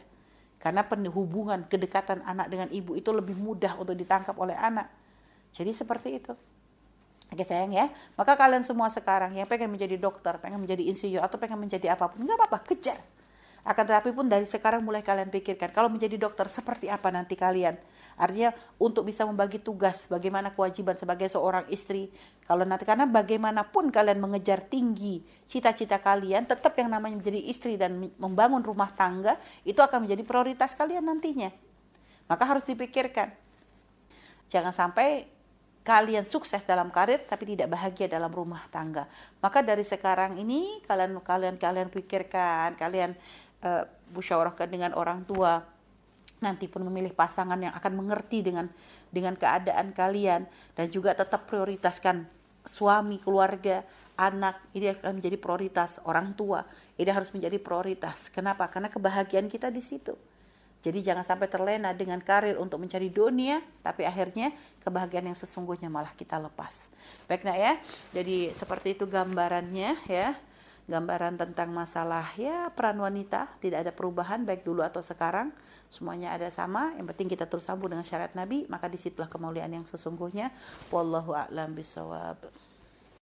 Karena hubungan, kedekatan anak dengan ibu itu lebih mudah untuk ditangkap oleh anak. Jadi seperti itu. Oke sayang ya, maka kalian semua sekarang yang pengen menjadi dokter, pengen menjadi insinyur, atau pengen menjadi apapun, nggak apa-apa, kejar. Akan tetapi pun dari sekarang mulai kalian pikirkan, kalau menjadi dokter seperti apa nanti kalian. Artinya untuk bisa membagi tugas, bagaimana kewajiban sebagai seorang istri. Kalau nanti, karena bagaimanapun kalian mengejar tinggi cita-cita kalian, tetap yang namanya menjadi istri dan membangun rumah tangga, itu akan menjadi prioritas kalian nantinya. Maka harus dipikirkan. Jangan sampai kalian sukses dalam karir tapi tidak bahagia dalam rumah tangga. Maka dari sekarang ini kalian pikirkan, kalian musyawarahkan dengan orang tua, nanti pun memilih pasangan yang akan mengerti dengan keadaan kalian, dan juga tetap prioritaskan suami, keluarga, anak. Ini akan menjadi prioritas, orang tua ini harus menjadi prioritas. Kenapa? Karena kebahagiaan kita di situ. Jadi jangan sampai terlena dengan karir untuk mencari dunia, tapi akhirnya kebahagiaan yang sesungguhnya malah kita lepas. Baik nak ya, jadi seperti itu gambarannya ya. Gambaran tentang masalah ya peran wanita, tidak ada perubahan baik dulu atau sekarang, semuanya ada sama. Yang penting kita terus sambung dengan syariat Nabi, maka disitulah kemuliaan yang sesungguhnya. Wallahu a'lam bishawab.